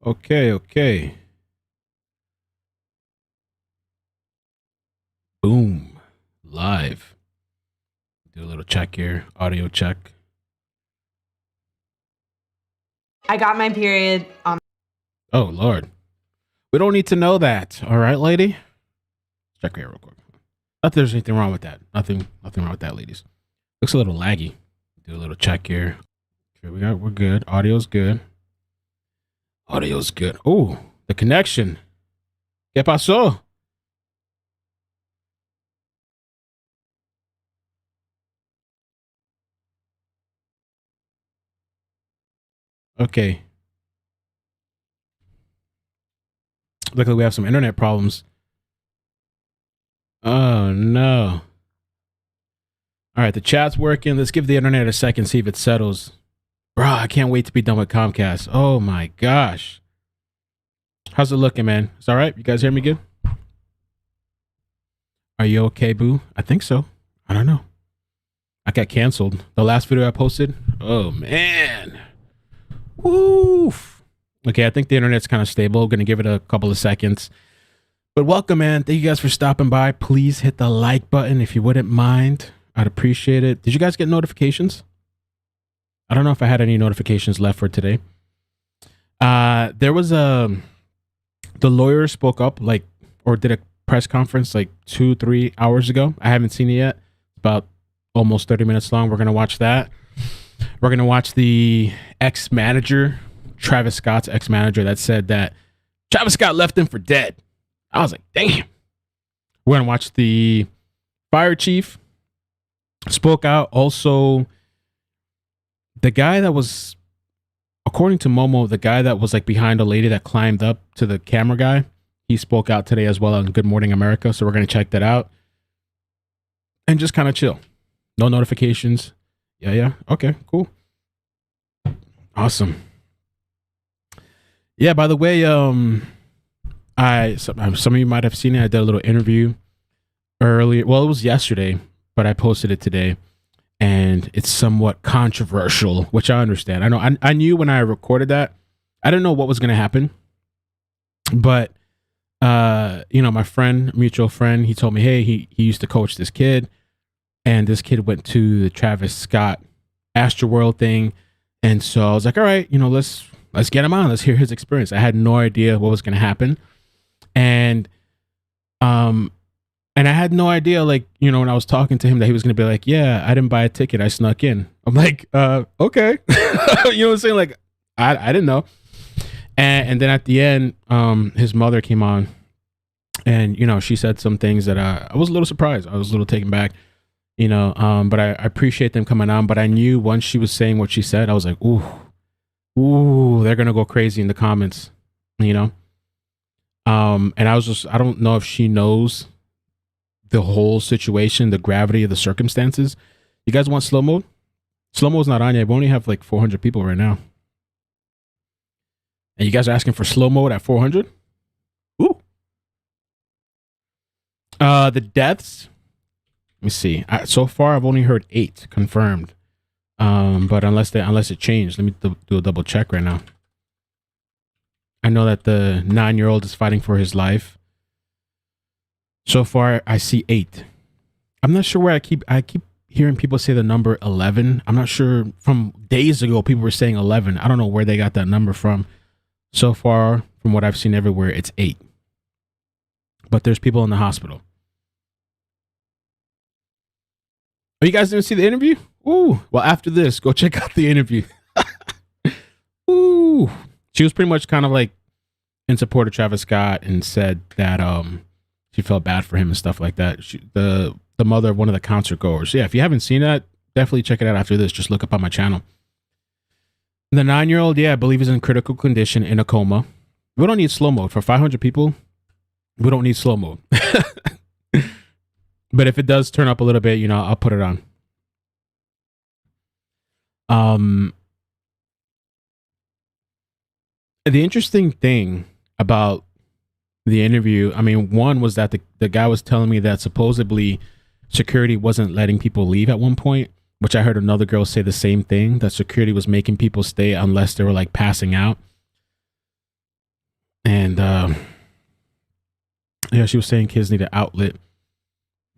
Okay. Boom. Live. Do a little check here. Audio check. I got my period on. Oh, Lord. We don't need to know that. All right, lady? Check here real quick. Not that there's anything wrong with that. Nothing wrong with that, ladies. Looks a little laggy. Do a little check here. Okay, we're good. Audio's good. Audio's good. Oh, the connection. ¿Qué pasó? Okay. Look like we have some internet problems. Oh, no. All right, the chat's working. Let's give the internet a second, see if it settles. Bro, I can't wait to be done with Comcast. Oh, my gosh. How's it looking, man? It's all right? You guys hear me good? Are you okay, boo? I think so. I don't know. I got canceled. The last video I posted? Oh, man. Woof. Okay, I think the internet's kind of stable. Going to give it a couple of seconds. But welcome, man. Thank you guys for stopping by. Please hit the like button if you wouldn't mind. I'd appreciate it. Did you guys get notifications? I don't know if I had any notifications left for today. There was the lawyer spoke up or did a press conference like 2-3 hours ago. I haven't seen it yet. It's about almost 30 minutes long. We're going to watch that. We're going to watch the ex-manager, Travis Scott's ex-manager, that said that Travis Scott left him for dead. I was like, damn. We're going to watch the fire chief spoke out. Also, the guy that was, according to Momo, the guy that was like behind a lady that climbed up to the camera guy, he spoke out today as well on Good Morning America. So we're going to check that out and just kind of chill. No notifications. Yeah. Okay, cool. Awesome. Yeah, by the way, some of you might have seen it. I did a little interview earlier. Well, it was yesterday, but I posted it today. And it's somewhat controversial, which I understand. I knew when I recorded that, I didn't know what was going to happen. But, my friend, mutual friend, he told me, hey, he used to coach this kid. And this kid went to the Travis Scott Astroworld thing. And so I was like, all right, let's get him on. Let's hear his experience. I had no idea what was going to happen. And I had no idea, when I was talking to him that he was going to be like, yeah, I didn't buy a ticket. I snuck in. I'm like, okay. You know what I'm saying? Like, I didn't know. And then at the end, his mother came on and, she said some things that I was a little surprised. I was a little taken back, but I appreciate them coming on. But I knew once she was saying what she said, I was like, ooh, they're going to go crazy in the comments, And I don't know if she knows the whole situation, the gravity of the circumstances. You guys want slow mode? Slow mode's not on yet. We only have like 400 people right now. And you guys are asking for slow mode at 400? Ooh. The deaths. Let me see. So far, I've only heard 8 confirmed. But unless it changed, let me do a double check right now. I know that the 9-year-old is fighting for his life. So far, I see 8. I'm not sure where I keep hearing people say the number 11. I'm not sure. From days ago, people were saying 11. I don't know where they got that number from. So far, from what I've seen everywhere, it's 8. But there's people in the hospital. Oh, you guys didn't see the interview? Ooh. Well, after this, go check out the interview. Ooh. She was pretty much kind of like in support of Travis Scott and said that she felt bad for him and stuff like that. The mother of one of the concert goers. Yeah, if you haven't seen that, definitely check it out after this. Just look up on my channel. The 9-year-old, I believe is in critical condition in a coma. We don't need slow mode. For 500 people, we don't need slow mode. But if it does turn up a little bit, I'll put it on. The interesting thing about the interview, one was that the guy was telling me that supposedly security wasn't letting people leave at one point, which I heard another girl say the same thing, that security was making people stay unless they were like passing out. And yeah, she was saying kids need an outlet.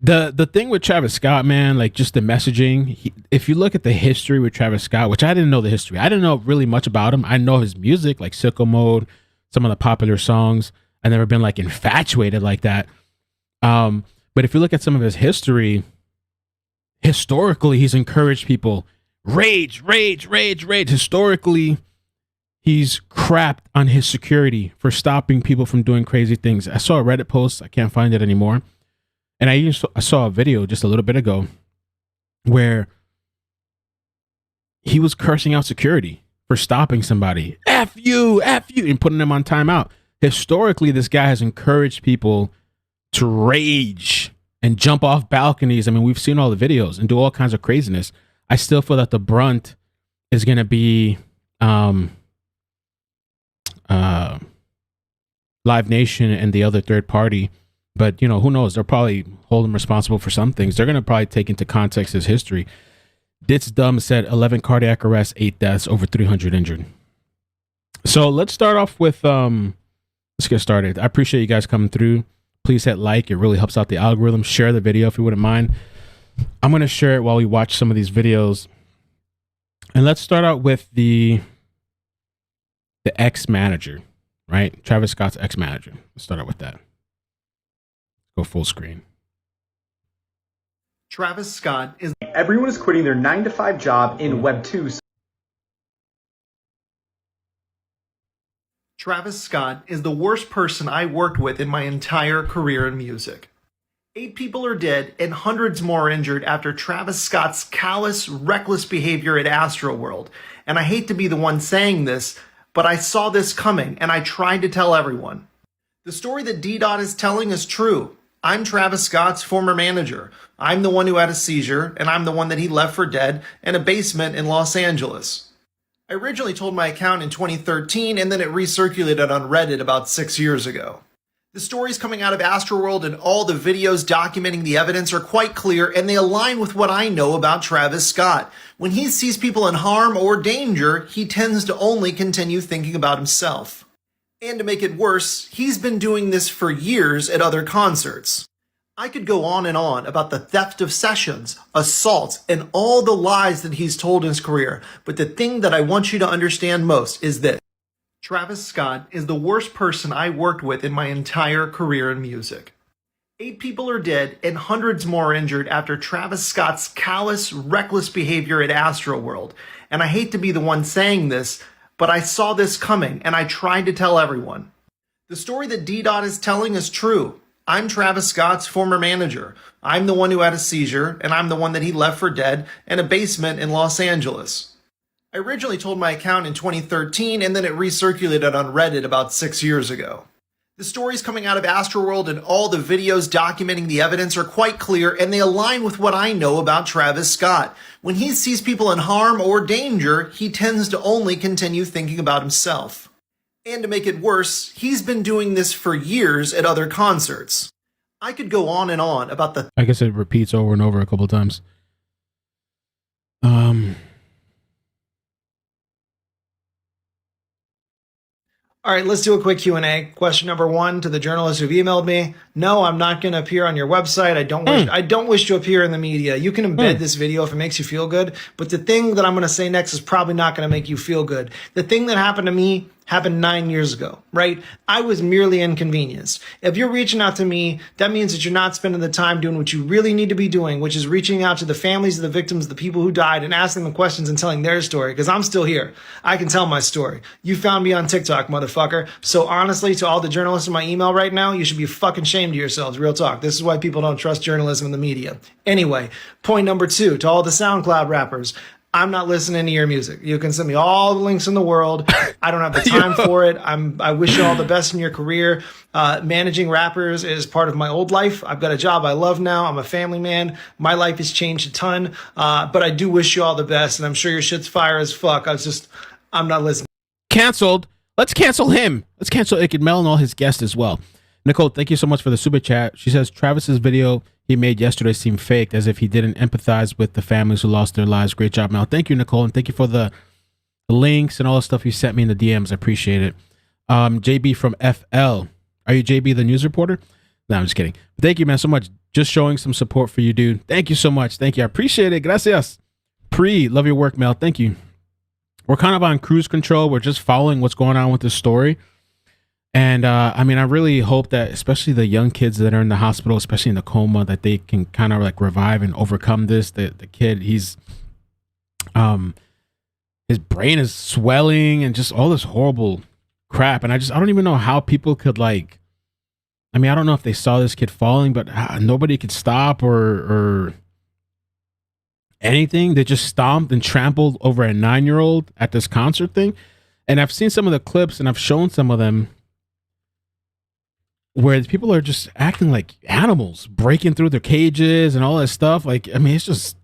The thing with Travis Scott, man, like just the messaging. If you look at the history with Travis Scott, which I didn't know the history, I didn't know really much about him. I know his music, like Sicko Mode, some of the popular songs. I've never been like infatuated like that. But if you look at some of his history, historically, he's encouraged people rage. Historically, he's crapped on his security for stopping people from doing crazy things. I saw a Reddit post. I can't find it anymore. And I saw a video just a little bit ago where he was cursing out security for stopping somebody. F you, and putting them on timeout. Historically, this guy has encouraged people to rage and jump off balconies. I mean, we've seen all the videos and do all kinds of craziness. I still feel that the brunt is going to be Live Nation and the other third party. But, you know, who knows? They'll probably hold him responsible for some things. They're going to probably take into context his history. Ditz Dumb said 11 cardiac arrests, 8 deaths, over 300 injured. So let's start off with, let's get started. I appreciate you guys coming through. Please hit like. It really helps out the algorithm. Share the video if you wouldn't mind. I'm going to share it while we watch some of these videos. And let's start out with the ex-manager, right? Travis Scott's ex-manager. Let's start out with that. Go full screen. Travis Scott is... Everyone is quitting their 9-to-5 job in Web 2. Travis Scott is the worst person I worked with in my entire career in music. 8 people are dead and hundreds more are injured after Travis Scott's callous, reckless behavior at Astroworld. And I hate to be the one saying this, but I saw this coming and I tried to tell everyone. The story that D-Dot is telling is true. I'm Travis Scott's former manager. I'm the one who had a seizure, and I'm the one that he left for dead in a basement in Los Angeles. I originally told my account in 2013, and then it recirculated on Reddit about 6 years ago. The stories coming out of Astroworld and all the videos documenting the evidence are quite clear, and they align with what I know about Travis Scott. When he sees people in harm or danger, he tends to only continue thinking about himself. And to make it worse, he's been doing this for years at other concerts. I could go on and on about the theft of sessions, assaults, and all the lies that he's told in his career, but the thing that I want you to understand most is this. Travis Scott is the worst person I worked with in my entire career in music. 8 people are dead and hundreds more are injured after Travis Scott's callous, reckless behavior at Astroworld. And I hate to be the one saying this, but I saw this coming, and I tried to tell everyone. The story that D-Dot is telling is true. I'm Travis Scott's former manager. I'm the one who had a seizure, and I'm the one that he left for dead in a basement in Los Angeles. I originally told my account in 2013, and then it recirculated on Reddit about 6 years ago. The stories coming out of Astroworld and all the videos documenting the evidence are quite clear, and they align with what I know about Travis Scott. When he sees people in harm or danger, he tends to only continue thinking about himself. And to make it worse, he's been doing this for years at other concerts. I could go on and on about the... I guess it repeats over and over a couple of times. All right, let's do a quick Q&A. Question number 1 to the journalists who've emailed me. No, I'm not going to appear on your website. I don't wish to appear in the media. You can embed this video if it makes you feel good, but the thing that I'm going to say next is probably not going to make you feel good. The thing that happened to me happened 9 years ago, right? I was merely inconvenienced. If you're reaching out to me, that means that you're not spending the time doing what you really need to be doing, which is reaching out to the families of the victims, the people who died, and asking them questions and telling their story, because I'm still here. I can tell my story. You found me on TikTok, motherfucker. So honestly, to all the journalists in my email right now, you should be fucking ashamed of yourselves. Real talk. This is why people don't trust journalism and the media. Anyway, point number 2, to all the SoundCloud rappers. I'm not listening to your music. You can send me all the links in the world. I don't have the time for it. I wish you all the best in your career. Managing rappers is part of my old life. I've got a job I love now. I'm a family man. My life has changed a ton. But I do wish you all the best, and I'm sure your shit's fire as fuck. I'm not listening. Canceled. Let's cancel him. Let's cancel iCkEdMeL and all his guests as well. Nicole, thank you so much for the super chat. She says Travis's video he made yesterday seemed faked, as if he didn't empathize with the families who lost their lives. Great job, Mel. Thank you, Nicole, and thank you for the links and all the stuff you sent me in the DMs. I appreciate it. JB from FL. Are you JB, the news reporter? No, I'm just kidding. Thank you, man, so much. Just showing some support for you, dude. Thank you so much. Thank you. I appreciate it. Gracias. Love your work, Mel. Thank you. We're kind of on cruise control. We're just following what's going on with this story. And I mean, I really hope that especially the young kids that are in the hospital, especially in the coma, that they can kind of like revive and overcome this. The kid, his brain is swelling and just all this horrible crap. And I don't even know how people could like, I mean, I don't know if they saw this kid falling, but nobody could stop or anything. They just stomped and trampled over a 9-year-old at this concert thing. And I've seen some of the clips and I've shown some of them where people are just acting like animals, breaking through their cages and all that stuff. Like, I mean, it's just,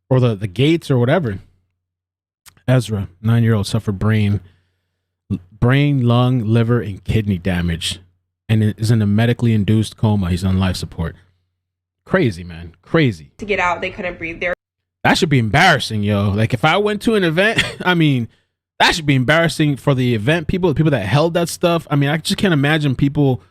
or the gates or whatever. Ezra, 9-year-old, suffered brain, lung, liver, and kidney damage and is in a medically induced coma. He's on life support. Crazy, man. Crazy. To get out, they couldn't breathe. That should be embarrassing, yo. Like, if I went to an event, I mean, that should be embarrassing for the event people, the people that held that stuff. I mean, I just can't imagine people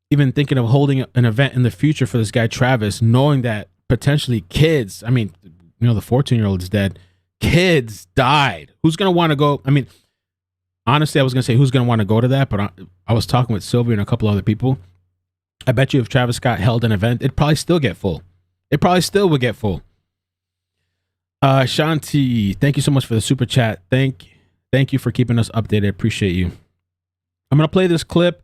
even thinking of holding an event in the future for this guy, Travis, knowing that potentially kids, I mean, you know, the 14-year-old is dead. Kids died. Who's going to want to go? I mean, honestly, I was going to say who's going to want to go to that, but I was talking with Sylvia and a couple other people. I bet you if Travis Scott held an event, it'd probably still get full. It probably still would get full. Shanti, thank you so much for the super chat. Thank you for keeping us updated. Appreciate you. I'm going to play this clip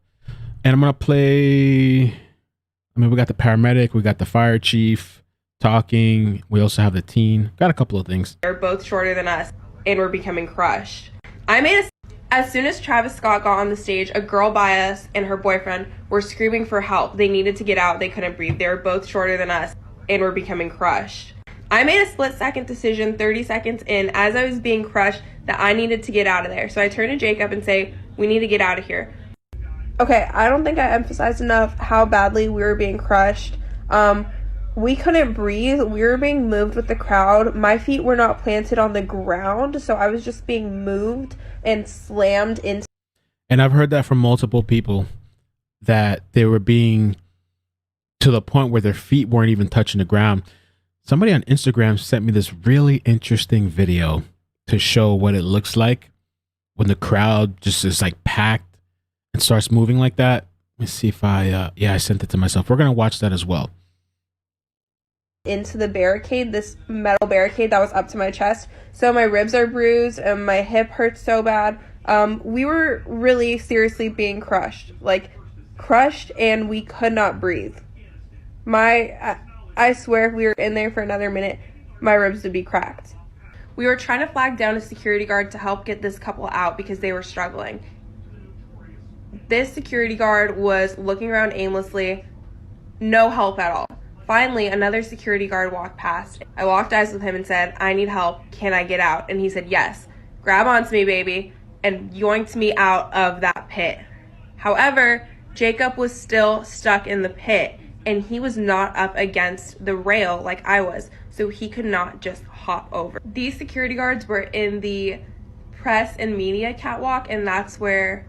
and I'm going to play, I mean, we got the paramedic, we got the fire chief talking. We also have the teen. Got a couple of things. They're both shorter than us and we're becoming crushed. As soon as Travis Scott got on the stage, a girl by us and her boyfriend were screaming for help. They needed to get out. They couldn't breathe. They were both shorter than us and were becoming crushed. I made a split-second decision 30 seconds in as I was being crushed that I needed to get out of there. So I turned to Jacob and say, we need to get out of here. Okay, I don't think I emphasized enough how badly we were being crushed. We couldn't breathe. We were being moved with the crowd. My feet were not planted on the ground, so I was just being moved and slammed into. And I've heard that from multiple people that they were being to the point where their feet weren't even touching the ground. Somebody on Instagram sent me this really interesting video to show what it looks like when the crowd just is like packed and starts moving like that. Let me see if I sent it to myself. We're going to watch that as well. Into the barricade, this metal barricade that was up to my chest. So my ribs are bruised and my hip hurts so bad. We were really seriously being crushed, and we could not breathe. I swear if we were in there for another minute, my ribs would be cracked. We were trying to flag down a security guard to help get this couple out because they were struggling. This security guard was looking around aimlessly, no help at all. Finally, another security guard walked past. I locked eyes with him and said, I need help. Can I get out? And he said, yes. Grab onto me, baby, and yoinked me out of that pit. However, Jacob was still stuck in the pit, and he was not up against the rail like I was, so he could not just hop over. These security guards were in the press and media catwalk, and that's where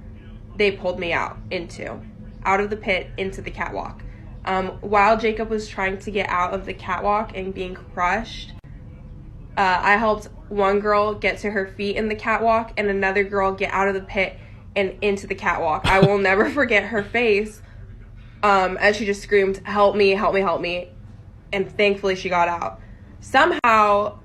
they pulled me out of the pit into the catwalk. While Jacob was trying to get out of the catwalk and being crushed, I helped one girl get to her feet in the catwalk and another girl get out of the pit and into the catwalk. I will never forget her face as she just screamed, help me, help me, help me. And thankfully she got out. Somehow,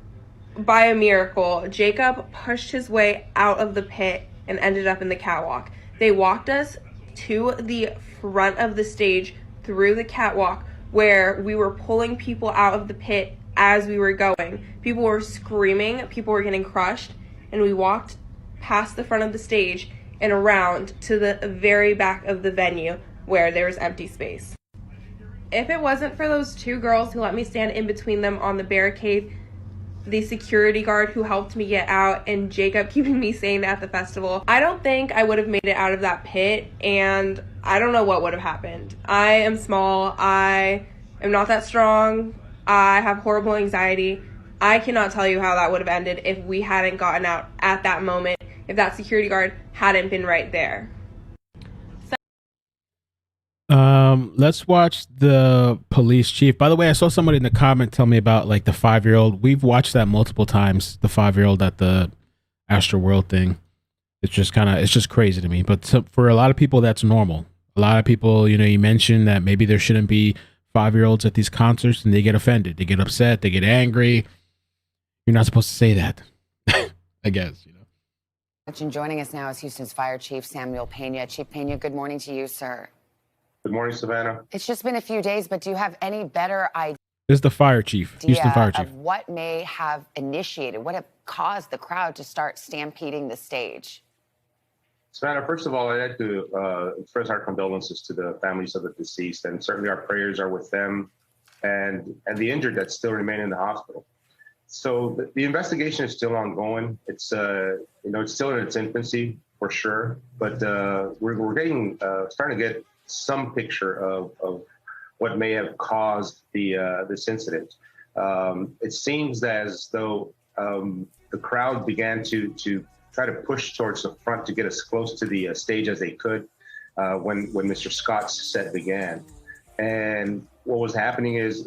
by a miracle, Jacob pushed his way out of the pit and ended up in the catwalk. They walked us to the front of the stage through the catwalk where we were pulling people out of the pit as we were going. People were screaming, people were getting crushed, and we walked past the front of the stage and around to the very back of the venue where there was empty space. If it wasn't for those two girls who let me stand in between them on the barricade, the security guard who helped me get out, and Jacob keeping me sane at the festival, I don't think I would have made it out of that pit, and I don't know what would have happened. I am small. I am not that strong. I have horrible anxiety. I cannot tell you how that would have ended if we hadn't gotten out at that moment, if that security guard hadn't been right there. Let's watch the police chief. By the way, I saw somebody in the comment tell me about like the 5-year-old. We've watched that multiple times. The 5-year-old at the Astroworld thing. It's just crazy to me. But for a lot of people, that's normal. A lot of people, you mentioned that maybe there shouldn't be 5-year-olds at these concerts, and they get offended, they get upset, they get angry. You're not supposed to say that, I guess. And joining us now is Houston's Fire Chief Samuel Pena. Chief Pena, good morning to you, sir. Good morning, Savannah. It's just been a few days, but do you have any better idea? This is the fire chief, Houston fire chief. Of what may have initiated, what have caused the crowd to start stampeding the stage? Savannah, first of all, I'd like to express our condolences to the families of the deceased, and certainly our prayers are with them and the injured that still remain in the hospital. So the investigation is still ongoing. It's it's still in its infancy for sure, but we're getting starting to get some picture of what may have caused this incident. It seems as though the crowd began to try to push towards the front to get as close to the stage as they could when Mr. Scott's set began. And what was happening is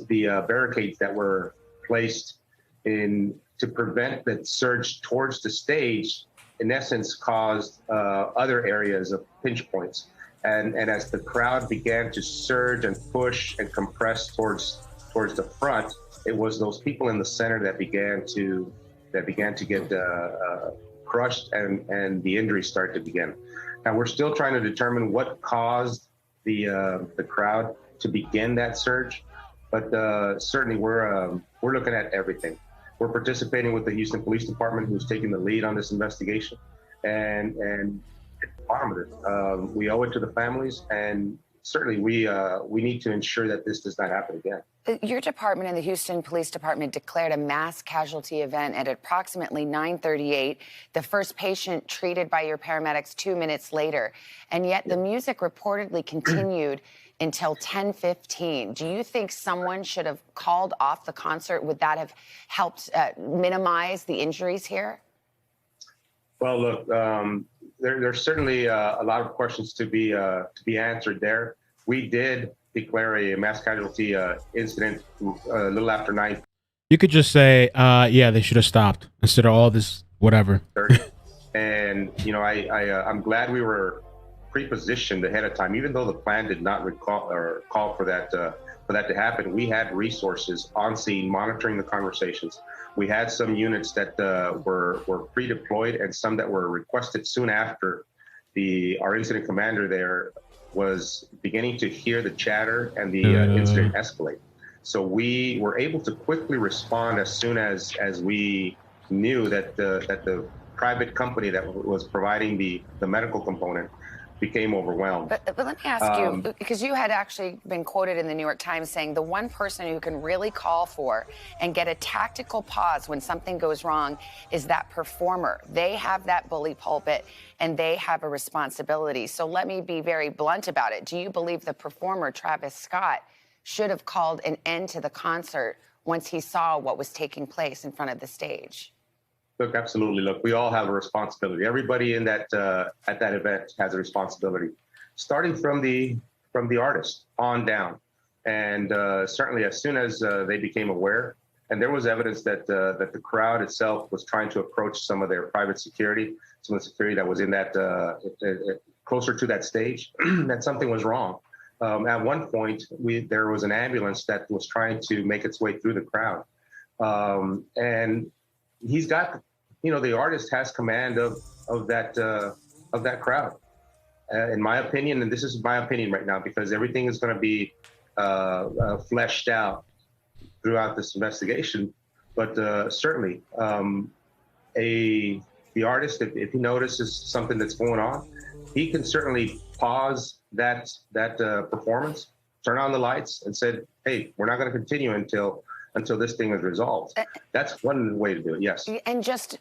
the barricades that were placed to prevent that surge towards the stage, in essence, caused other areas of pinch points. And as the crowd began to surge and push and compress towards the front, it was those people in the center that began to get crushed and the injuries started to begin. Now we're still trying to determine what caused the crowd to begin that surge, but certainly we're looking at everything. We're participating with the Houston Police Department, who's taking the lead on this investigation, and at the bottom of it, we owe it to the families, and certainly we need to ensure that this does not happen again. Your department and the Houston Police Department declared a mass casualty event at approximately 9:38. The first patient treated by your paramedics 2 minutes later, and yet the music reportedly continued until 10:15. Do you think someone should have called off the concert? Would that have helped minimize the injuries here? Well, look, there's certainly a lot of questions to be answered there. We did declare a mass casualty incident a little after 9. You could just say, yeah, they should have stopped instead of all this whatever. And I'm glad we were pre-positioned ahead of time, even though the plan did not call for that to happen. We had resources on scene monitoring the conversations. We had some units that were pre-deployed and some that were requested soon after our incident commander there was beginning to hear the chatter and the incident escalate. So we were able to quickly respond as soon as we knew that the private company that was providing the medical component became overwhelmed. But let me ask you, because you had actually been quoted in the New York Times saying the one person who can really call for and get a tactical pause when something goes wrong is that performer. They have that bully pulpit and they have a responsibility. So let me be very blunt about it. Do you believe the performer, Travis Scott, should have called an end to the concert once he saw what was taking place in front of the stage? Look, absolutely. Look, we all have a responsibility. Everybody in that at that event has a responsibility, starting from the artist on down. And certainly, as soon as they became aware, and there was evidence that the crowd itself was trying to approach some of their private security, some of the security that was in that closer to that stage, that something was wrong. At one point, there was an ambulance that was trying to make its way through the crowd, and he's got, the artist has command of that crowd. In my opinion, and this is my opinion right now, because everything is going to be fleshed out throughout this investigation. But certainly, the artist, if he notices something that's going on, he can certainly pause that performance, turn on the lights, and said, "Hey, we're not going to continue until this thing is resolved." That's one way to do it, yes. And just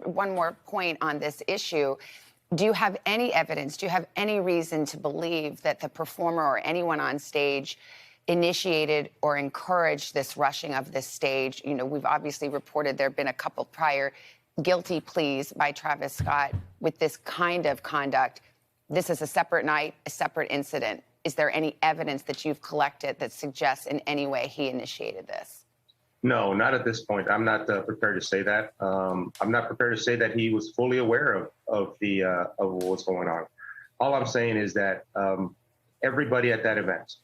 one more point on this issue. Do you have any evidence, do you have any reason to believe that the performer or anyone on stage initiated or encouraged this rushing of this stage? We've obviously reported there have been a couple prior guilty pleas by Travis Scott with this kind of conduct. This is a separate night, a separate incident. Is there any evidence that you've collected that suggests in any way he initiated this? No, not at this point. I'm not prepared to say that. I'm not prepared to say that he was fully aware of what's going on. All I'm saying is that everybody at that event,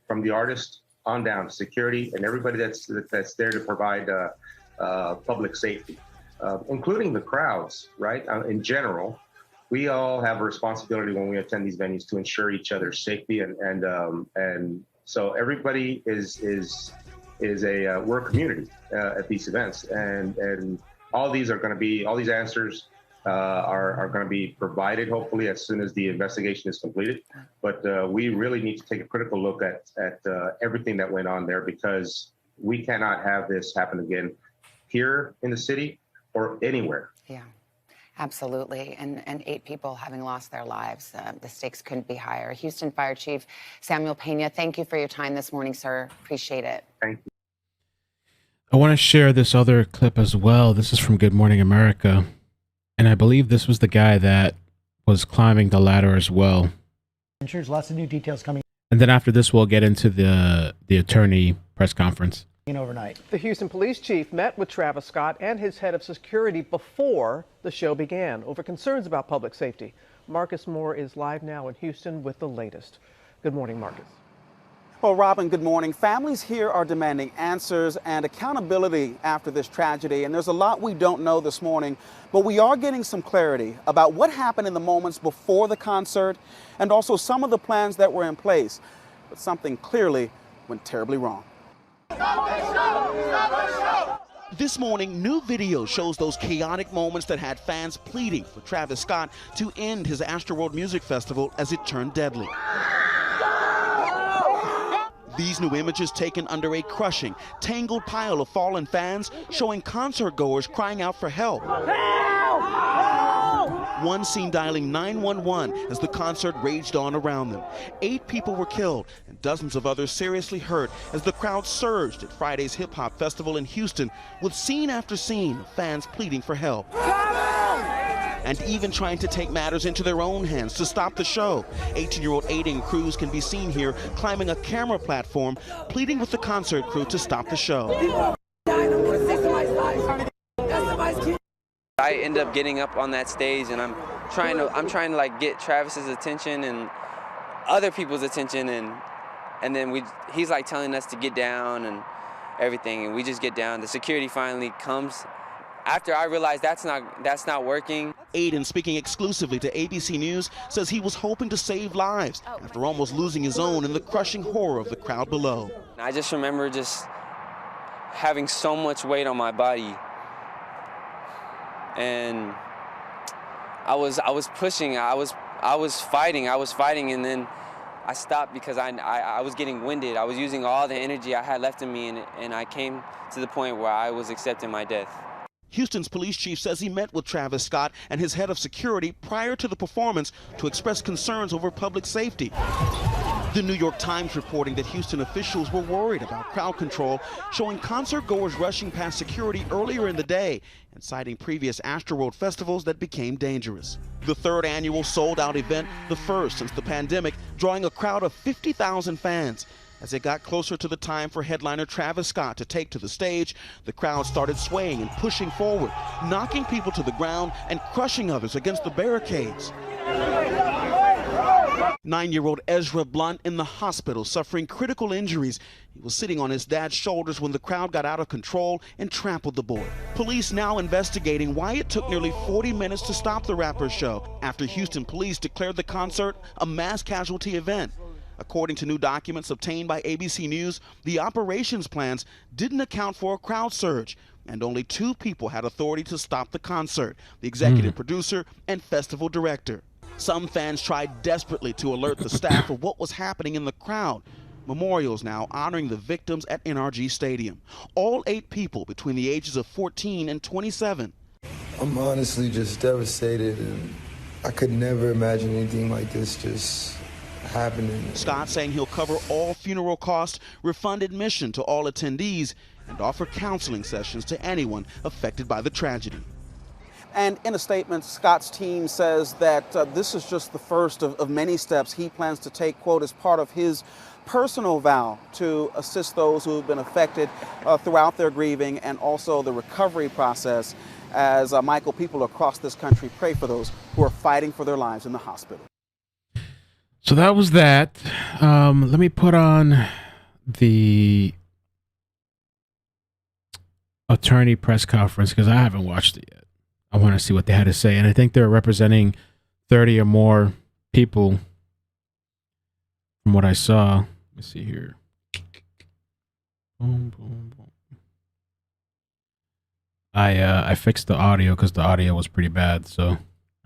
from the artist on down, security, and everybody that's there to provide public safety, including the crowds, right? In general, we all have a responsibility when we attend these venues to ensure each other's safety, and so everybody we're a community at these events, and all these answers are going to be provided hopefully as soon as the investigation is completed. But we really need to take a critical look at everything that went on there, because we cannot have this happen again here in the city or anywhere. Yeah. Absolutely, and 8 people having lost their lives. The stakes couldn't be higher. Houston Fire Chief Samuel Pena, thank you for your time this morning, sir. Appreciate it. Thank you. I want to share this other clip as well. This is from Good Morning America, and I believe this was the guy that was climbing the ladder as well. There's lots of new details coming And then after this, we'll get into the attorney press conference. in overnight. The Houston police chief met with Travis Scott and his head of security before the show began over concerns about public safety. Marcus Moore is live now in Houston with the latest. Good morning, Marcus. Well, Robin, good morning. Families here are demanding answers and accountability after this tragedy, and there's a lot we don't know this morning, but we are getting some clarity about what happened in the moments before the concert and also some of the plans that were in place. But something clearly went terribly wrong. This morning, new video shows those chaotic moments that had fans pleading for Travis Scott to end his Astroworld Music Festival as it turned deadly. These new images taken under a crushing, tangled pile of fallen fans showing concert goers crying out for help. One seen dialing 911 as the concert raged on around them. 8 people were killed and dozens of others seriously hurt as the crowd surged at Friday's hip-hop festival in Houston, with scene after scene of fans pleading for help. And even trying to take matters into their own hands to stop the show. 18-year-old Aiden Cruz can be seen here climbing a camera platform, pleading with the concert crew to stop the show. I end up getting up on that stage, and I'm trying to like get Travis's attention and other people's attention, and then he's like telling us to get down and everything, and we just get down. The security finally comes. After I realized that's not working. Aiden, speaking exclusively to ABC News, says he was hoping to save lives after almost losing his own in the crushing horror of the crowd below. I just remember just having so much weight on my body, and I was pushing, I was fighting, and then I stopped because I was getting winded. I was using all the energy I had left in me, and I came to the point where I was accepting my death. Houston's police chief says he met with Travis Scott and his head of security prior to the performance to express concerns over public safety. The New York Times reporting that Houston officials were worried about crowd control, showing concert goers rushing past security earlier in the day and citing previous Astroworld festivals that became dangerous. The 3rd annual sold-out event, the first since the pandemic, drawing a crowd of 50,000 fans. As it got closer to the time for headliner Travis Scott to take to the stage, the crowd started swaying and pushing forward, knocking people to the ground and crushing others against the barricades. 9-year-old Ezra Blunt in the hospital suffering critical injuries. He was sitting on his dad's shoulders when the crowd got out of control and trampled the boy. Police now investigating why it took nearly 40 minutes to stop the rapper's show after Houston police declared the concert a mass casualty event. According to new documents obtained by ABC News, the operations plans didn't account for a crowd surge, and only 2 people had authority to stop the concert, the executive producer and festival director. Some fans tried desperately to alert the staff of what was happening in the crowd. Memorials now honoring the victims at NRG Stadium. All 8 people between the ages of 14 and 27. I'm honestly just devastated, and I could never imagine anything like this just happening. Scott saying he'll cover all funeral costs, refund admission to all attendees, and offer counseling sessions to anyone affected by the tragedy. And in a statement, Scott's team says that this is just the first of many steps he plans to take, quote, as part of his personal vow to assist those who have been affected throughout their grieving and also the recovery process as, Michael, people across this country pray for those who are fighting for their lives in the hospital. So that was that. Let me put on the attorney press conference because I haven't watched it yet. I want to see what they had to say. And I think they're representing 30 or more people from what I saw. Let me see here. Boom, boom, boom. I fixed the audio because the audio was pretty bad. So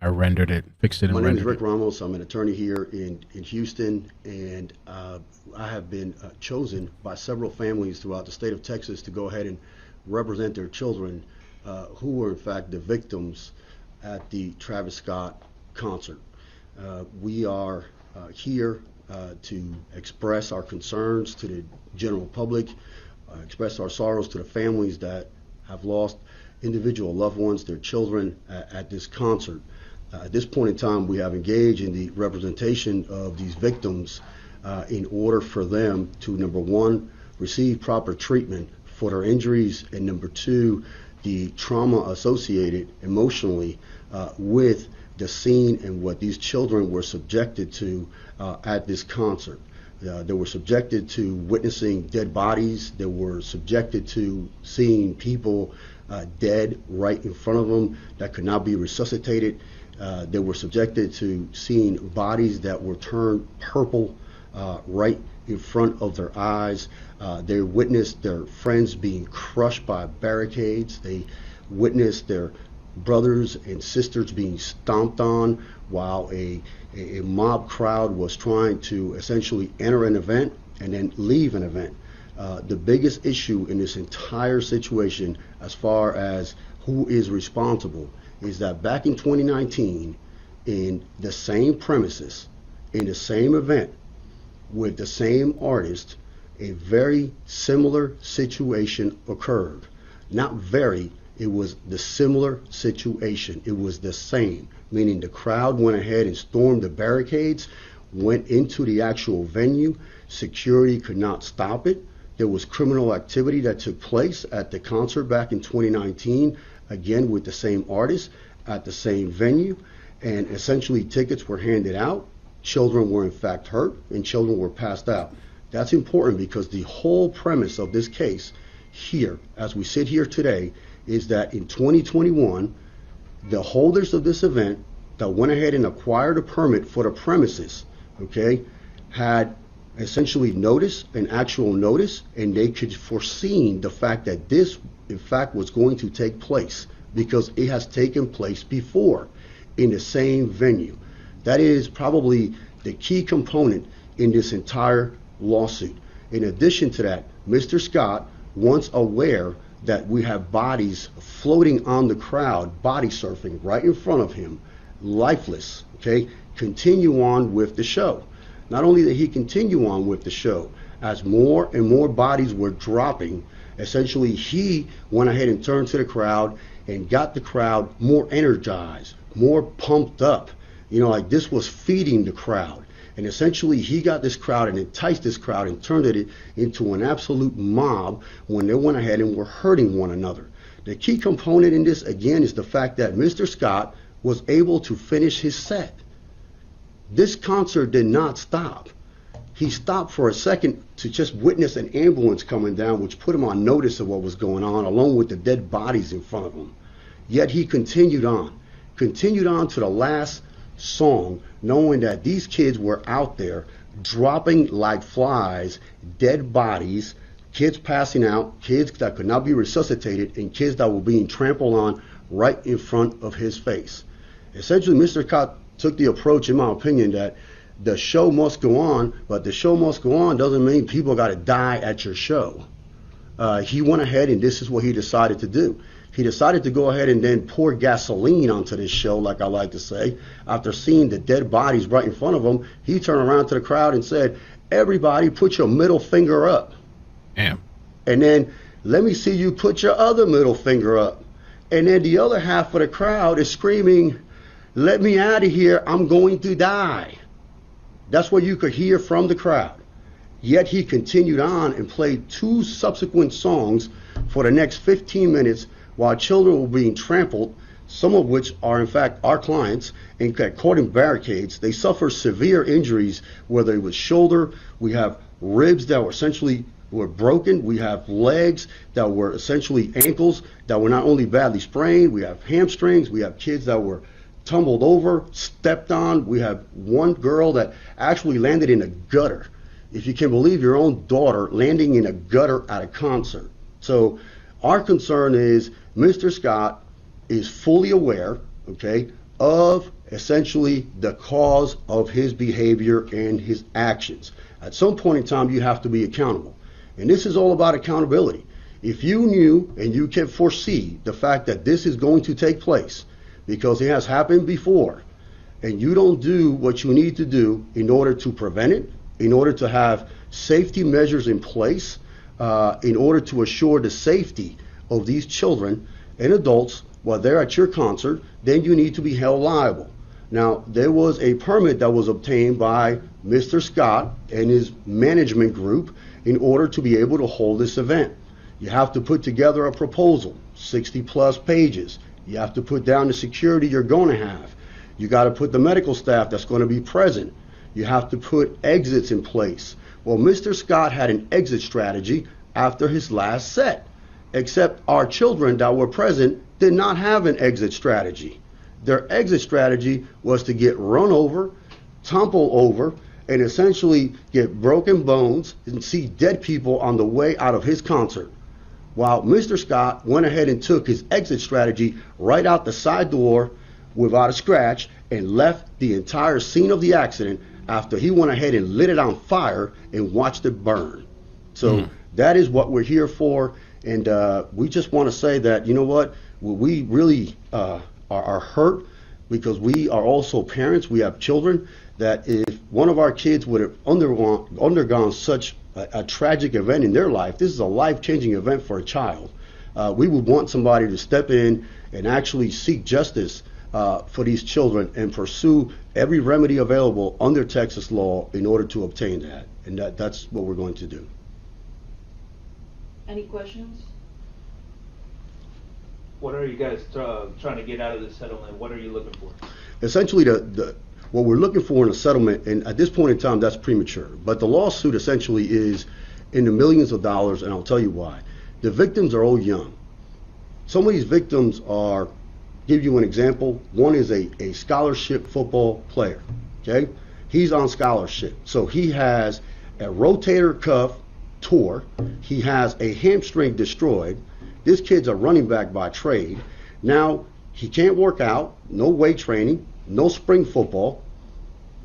I rendered it, fixed it, and My name is rendered Rick Ramos. I'm an attorney here in Houston, and I have been chosen by several families throughout the state of Texas to go ahead and represent their children who were in fact the victims at the Travis Scott concert. We are here to express our concerns to the general public, express our sorrows to the families that have lost individual loved ones, their children at this concert. At this point in time, we have engaged in the representation of these victims in order for them to, number one, receive proper treatment for their injuries, and number two, the trauma associated emotionally with the scene and what these children were subjected to at this concert. They were subjected to witnessing dead bodies. They were subjected to seeing people dead right in front of them that could not be resuscitated. They were subjected to seeing bodies that were turned purple right in front of their eyes. They witnessed their friends being crushed by barricades. They witnessed their brothers and sisters being stomped on while a mob crowd was trying to essentially enter an event and then leave an event. The biggest issue in this entire situation, as far as who is responsible, is that back in 2019, in the same premises, in the same event, with the same artist, a very similar situation occurred. Not very, it was the similar situation. It was the same, meaning the crowd went ahead and stormed the barricades, went into the actual venue. Security could not stop it. There was criminal activity that took place at the concert back in 2019, again with the same artist at the same venue, and essentially tickets were handed out. Children were in fact hurt and children were passed out. That's important because the whole premise of this case here, as we sit here today, is that in 2021, the holders of this event that went ahead and acquired a permit for the premises, okay, had essentially notice, an actual notice, and they could foreseen the fact that this, in fact, was going to take place because it has taken place before in the same venue. That is probably the key component in this entire lawsuit. In addition to that, Mr. Scott, once aware that we have bodies floating on the crowd, body surfing right in front of him, lifeless, okay, continue on with the show. Not only did he continue on with the show, as more and more bodies were dropping, essentially he went ahead and turned to the crowd and got the crowd more energized, more pumped up. You know, like this was feeding the crowd. And essentially he got this crowd and enticed this crowd and turned it into an absolute mob when they went ahead and were hurting one another. The key component in this, again, is the fact that Mr. Scott was able to finish his set. This concert did not stop. He stopped for a second to just witness an ambulance coming down, which put him on notice of what was going on, along with the dead bodies in front of him. Yet he continued on to the last song, knowing that these kids were out there dropping like flies, dead bodies, kids passing out, kids that could not be resuscitated, and kids that were being trampled on right in front of his face. Essentially, Mr. Scott took the approach, in my opinion, that the show must go on, but the show must go on doesn't mean people got to die at your show. He went ahead and this is what he decided to do. He decided to go ahead and then pour gasoline onto this show, like I like to say. After seeing the dead bodies right in front of him, he turned around to the crowd and said, "Everybody put your middle finger up." Damn. And then let me see you put your other middle finger up. And then the other half of the crowd is screaming, "Let me out of here, I'm going to die." That's what you could hear from the crowd. Yet he continued on and played 2 subsequent songs for the next 15 minutes while children were being trampled, some of which are in fact our clients, and got caught in barricades. They suffer severe injuries, whether it was shoulder, we have ribs that were broken, we have legs that were essentially ankles that were not only badly sprained, we have hamstrings, we have kids that were tumbled over, stepped on. We have one girl that actually landed in a gutter. If you can believe, your own daughter landing in a gutter at a concert. So our concern is Mr. Scott is fully aware, okay, of essentially the cause of his behavior and his actions. At some point in time, you have to be accountable. And this is all about accountability. If you knew and you can foresee the fact that this is going to take place, because it has happened before, and you don't do what you need to do in order to prevent it, in order to have safety measures in place, in order to assure the safety of these children and adults while they're at your concert, then you need to be held liable. Now, there was a permit that was obtained by Mr. Scott and his management group in order to be able to hold this event. You have to put together a proposal, 60 plus pages. You have to put down the security you're going to have. You got to put the medical staff that's going to be present. You have to put exits in place. Well, Mr. Scott had an exit strategy after his last set, except our children that were present did not have an exit strategy. Their exit strategy was to get run over, tumble over, and essentially get broken bones and see dead people on the way out of his concert. While Mr. Scott went ahead and took his exit strategy right out the side door without a scratch and left the entire scene of the accident after he went ahead and lit it on fire and watched it burn. So that is what we're here for. And we just want to say that, you know what, we really are hurt because we are also parents. We have children that if one of our kids would have undergone such a tragic event in their life, this is a life-changing event for a child. We would want somebody to step in and actually seek justice for these children and pursue every remedy available under Texas law in order to obtain that. And that's what we're going to do. Any questions? What are you guys trying to get out of this settlement? What are you looking for? Essentially, what we're looking for in a settlement, and at this point in time, that's premature. But the lawsuit essentially is in the millions of dollars, and I'll tell you why. The victims are all young. Some of these victims are, give you an example, one is a scholarship football player, okay? He's on scholarship. So he has a rotator cuff tore, he has a hamstring destroyed. This kid's a running back by trade. Now, he can't work out, no weight training, no spring football.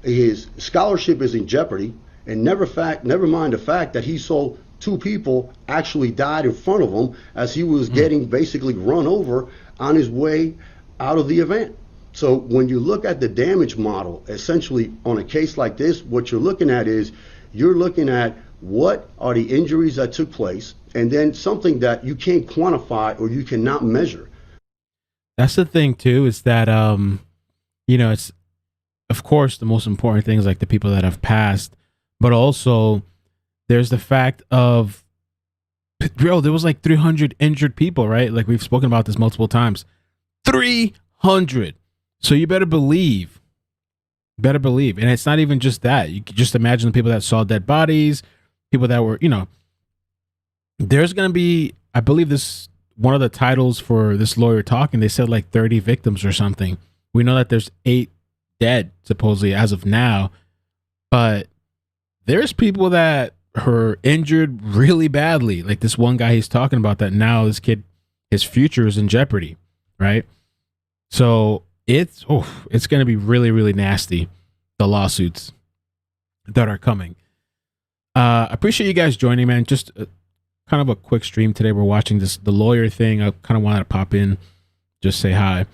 His scholarship is in jeopardy, and never mind the fact that he saw 2 people actually died in front of him as he was getting basically run over on his way out of the event. So when you look at the damage model, essentially on a case like this, what you're looking at is you're looking at what are the injuries that took place, and then something that you can't quantify or you cannot measure. That's the thing too, is that you know, it's of course the most important things like the people that have passed, but also there's the fact of, bro, there was like 300 injured people, right? Like we've spoken about this multiple times. 300. So you better believe. And it's not even just that. You could just imagine the people that saw dead bodies, people that were, you know, there's going to be, I believe this, one of the titles for this lawyer talking, they said like 30 victims or something. We know that there's 8 dead, supposedly, as of now. But there's people that are injured really badly. Like this one guy he's talking about that now this kid, his future is in jeopardy, right? So it's going to be really, really nasty, the lawsuits that are coming. I appreciate you guys joining, man. Just kind of a quick stream today. We're watching the lawyer thing. I kind of wanted to pop in, just say hi,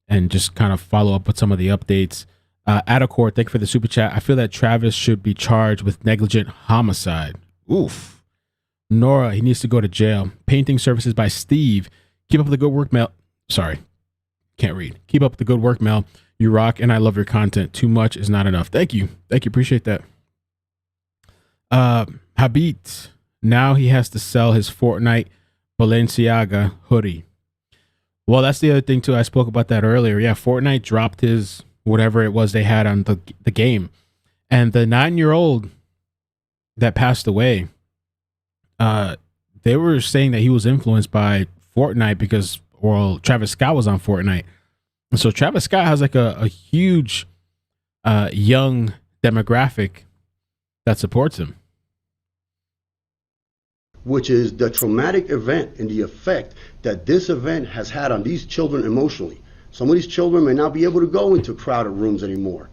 and just kind of follow up with some of the updates. Adacor, thank you for the super chat. I feel that Travis should be charged with negligent homicide. Oof. Nora, he needs to go to jail. Painting services by Steve. Keep up the good work, Mel. Sorry, can't read. Keep up the good work, Mel. You rock, and I love your content. Too much is not enough. Thank you. Appreciate that. Habit. Now he has to sell his Fortnite Balenciaga hoodie. Well, that's the other thing too. I spoke about that earlier. Yeah, Fortnite dropped his whatever it was they had on the game, and the 9-year-old that passed away, they were saying that he was influenced by Fortnite because, well, Travis Scott was on Fortnite. And so Travis Scott has like a huge young demographic that supports him. Which is the traumatic event and the effect that this event has had on these children emotionally. Some of these children may not be able to go into crowded rooms anymore.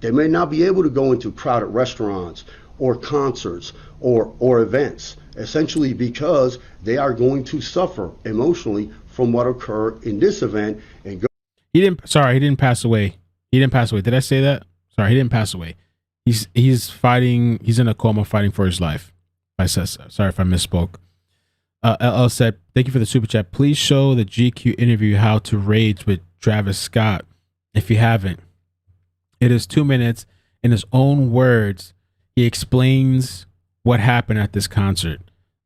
They may not be able to go into crowded restaurants or concerts or events, essentially because they are going to suffer emotionally from what occurred in this event. And he didn't pass away. Did I say that? Sorry, he didn't pass away. He's fighting. He's in a coma fighting for his life. I said, sorry if I misspoke. LL said, thank you for the super chat. Please show the GQ interview How to Rage with Travis Scott if you haven't. It is 2 minutes. In his own words, he explains what happened at this concert.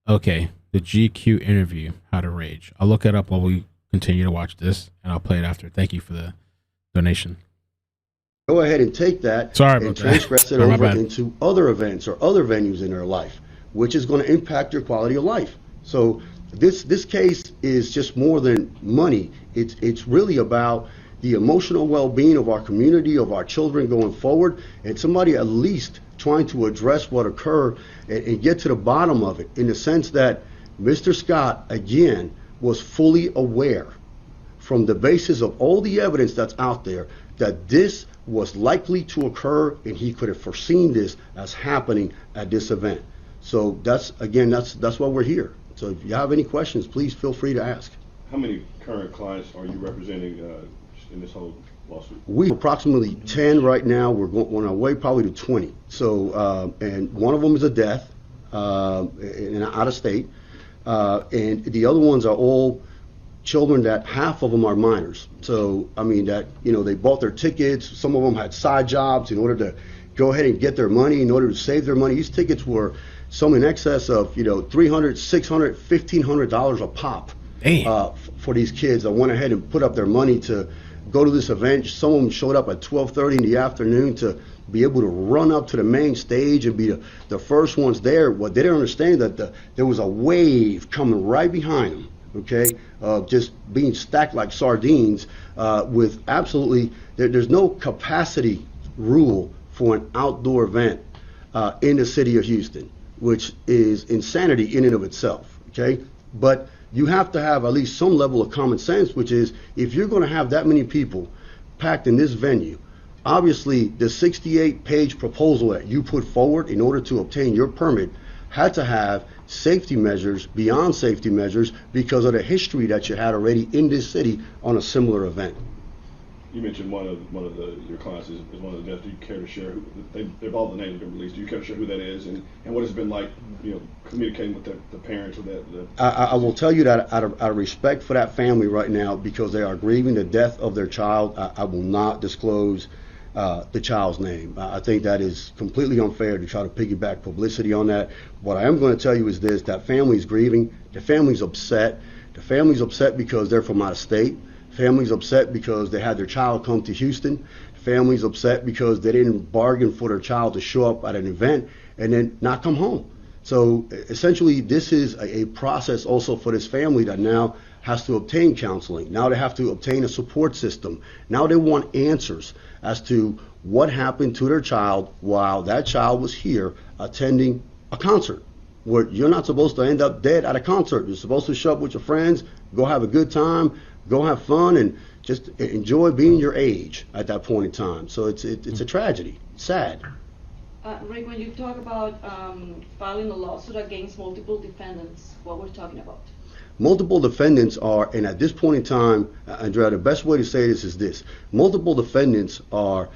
Okay, the GQ interview How to Rage. I'll look it up while we continue to watch this, and I'll play it after. Thank you for the donation. Go ahead and take that and transgress it over into other events or other venues in their life, which is going to impact your quality of life. So this case is just more than money. It's really about the emotional well-being of our community, of our children going forward, and somebody at least trying to address what occurred and get to the bottom of it, in the sense that Mr. Scott, again, was fully aware from the basis of all the evidence that's out there that this was likely to occur, and he could have foreseen this as happening at this event. So that's why we're here. So if you have any questions, please feel free to ask. How many current clients are you representing in this whole lawsuit? We have approximately 10 right now. We're on our way probably to 20. So, and one of them is a death in out of state. And the other ones are all children that half of them are minors. So, I mean, that, they bought their tickets. Some of them had side jobs in order to go ahead and get their money, in order to save their money. These tickets were some in excess of, $300, $600, $1,500 a pop for these kids that went ahead and put up their money to go to this event. Some of them showed up at 12:30 in the afternoon to be able to run up to the main stage and be the first ones there. What they didn't understand that there was a wave coming right behind them, okay, just being stacked like sardines with absolutely, there's no capacity rule for an outdoor event in the city of Houston, which is insanity in and of itself, okay? But you have to have at least some level of common sense, which is if you're going to have that many people packed in this venue, obviously the 68-page proposal that you put forward in order to obtain your permit had to have safety measures beyond safety measures because of the history that you had already in this city on a similar event. You mentioned one of your clients is one of the deaths. Do you care to share who they've all the names have been released? Do you care to share who that is and what it's been like, communicating with the parents or I will tell you that out of respect for that family right now, because they are grieving the death of their child, I will not disclose the child's name. I think that is completely unfair to try to piggyback publicity on that. What I am going to tell you is this: that family is grieving. The family's upset. The family's upset because they're from out of state. Family's upset because they had their child come to Houston. Family's upset because they didn't bargain for their child to show up at an event and then not come home. So essentially, this is a process also for this family that now has to obtain counseling. Now they have to obtain a support system. Now they want answers as to what happened to their child while that child was here attending a concert, where you're not supposed to end up dead at a concert. You're supposed to show up with your friends, go have a good time, go have fun, and just enjoy being your age at that point in time. So it's a tragedy. It's sad. Rick, when you talk about filing a lawsuit against multiple defendants, what we're talking about? Multiple defendants are, and at this point in time, Andrea, the best way to say this is this: multiple defendants are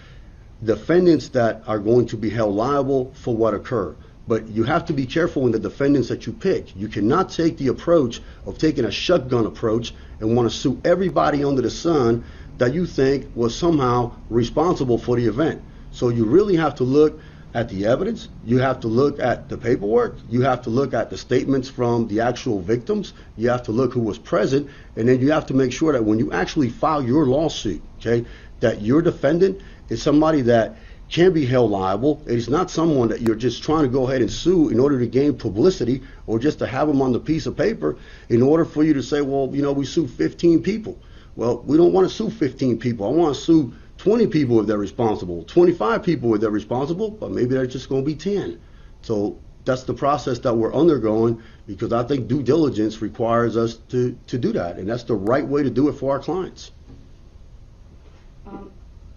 defendants that are going to be held liable for what occurred. But you have to be careful in the defendants that you pick. You cannot take the approach of taking a shotgun approach and want to sue everybody under the sun that you think was somehow responsible for the event. So you really have to look at the evidence, you have to look at the paperwork, you have to look at the statements from the actual victims, you have to look who was present, and then you have to make sure that when you actually file your lawsuit, okay, that your defendant is somebody that can be held liable. It is not someone that you're just trying to go ahead and sue in order to gain publicity or just to have them on the piece of paper in order for you to say, well, you know, we sued 15 people. Well, we don't want to sue 15 people. I want to sue 20 people if they're responsible, 25 people if they're responsible, but maybe they're just going to be 10. So that's the process that we're undergoing, because I think due diligence requires us to do that, and that's the right way to do it for our clients.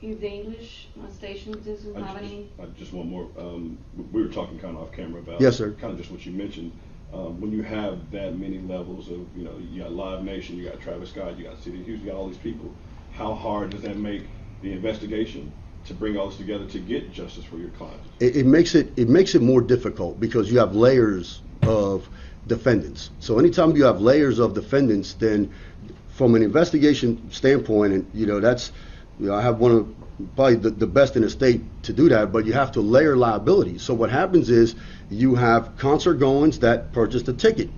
If the English station doesn't have any... Just one more. We were talking kind of off camera about yes, sir. Kind of just what you mentioned. When you have that many levels of, you know, you got Live Nation, you got Travis Scott, you got City of Houston, you got all these people, how hard does that make the investigation to bring all this together to get justice for your clients? It makes it more difficult because you have layers of defendants. So anytime you have layers of defendants, then from an investigation standpoint, and you know that's, you know, I have one of probably the best in the state to do that, but you have to layer liability. So what happens is you have concert goings that purchased a ticket,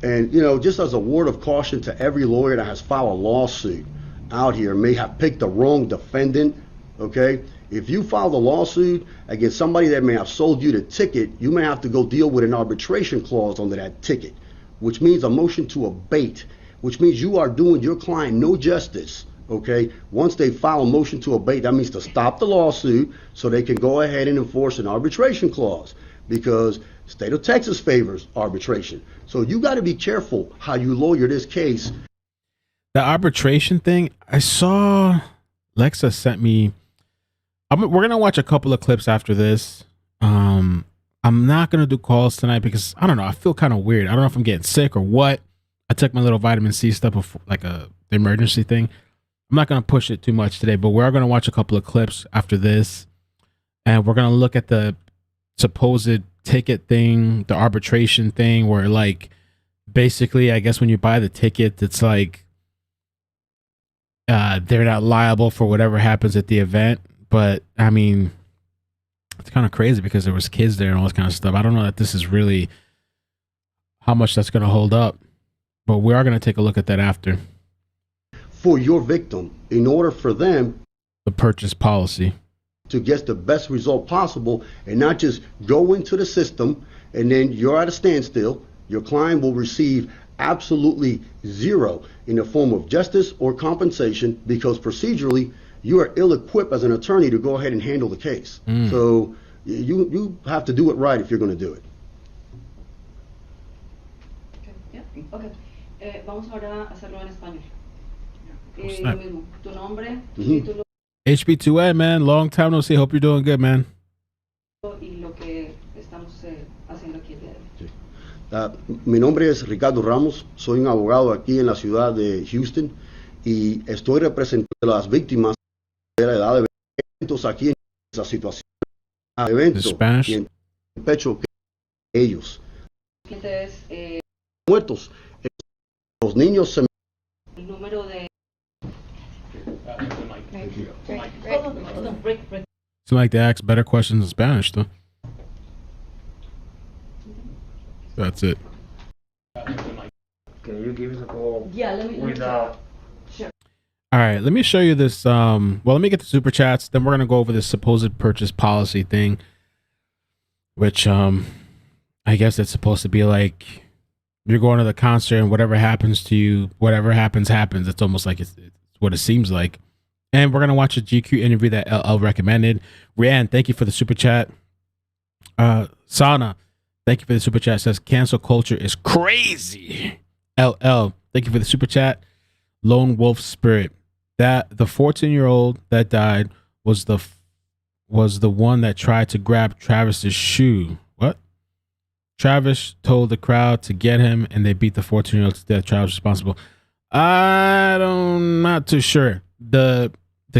and you know, just as a word of caution to every lawyer that has filed a lawsuit out here may have picked the wrong defendant, okay? If you filed a lawsuit against somebody that may have sold you the ticket, you may have to go deal with an arbitration clause under that ticket, which means a motion to abate, which means you are doing your client no justice, okay? Once they file a motion to abate, that means to stop the lawsuit so they can go ahead and enforce an arbitration clause, because state of Texas favors arbitration. So you got to be careful how you lawyer this case. The arbitration thing, I saw Lexa sent me. We're going to watch a couple of clips after this. I'm not going to do calls tonight because I don't know. I feel kind of weird. I don't know if I'm getting sick or what. I took my little vitamin C stuff before, like the emergency thing. I'm not going to push it too much today, but we're going to watch a couple of clips after this. And we're going to look at the supposed ticket thing, the arbitration thing, where like basically, I guess when you buy the ticket, it's like, they're not liable for whatever happens at the event. But I mean, it's kind of crazy because there was kids there and all this kind of stuff. I don't know that this is really how much that's going to hold up, but we are going to take a look at that after. For your victim, in order for them, the purchase policy, to get the best result possible and not just go into the system and then you're at a standstill, your client will receive absolutely zero in the form of justice or compensation, because procedurally you are ill-equipped as an attorney to go ahead and handle the case. So you have to do it right if you're going to do it. Okay. Vamos ahora a hacerlo en español. Lo mismo. Tu nombre, título. HB2A, man, long time no see. Hope you're doing good, man. Y lo que estamos haciendo aquí. Mi nombre es Ricardo Ramos, soy un abogado aquí en la ciudad de Houston y estoy representando a las víctimas de la edad de eventos aquí en esa situación. Eventos y en el pecho que ellos. Muertos. Los niños se... El número de... Seems like they ask better questions in Spanish, though. That's it. Can you give us a call? Yeah, let me without. Sure. All right, let me show you this. Well, let me get the super chats. Then we're gonna go over this supposed purchase policy thing, which I guess it's supposed to be like you're going to the concert and whatever happens to you, whatever happens. It's almost like it's what it seems like. And we're gonna watch a GQ interview that LL recommended. Rianne, thank you for the super chat. Sana, thank you for the super chat. Says cancel culture is crazy. LL, thank you for the super chat. Lone Wolf Spirit, that the 14-year-old that died was the one that tried to grab Travis's shoe. What? Travis told the crowd to get him, and they beat the 14-year-old to death. Travis responsible. I'm not too sure. The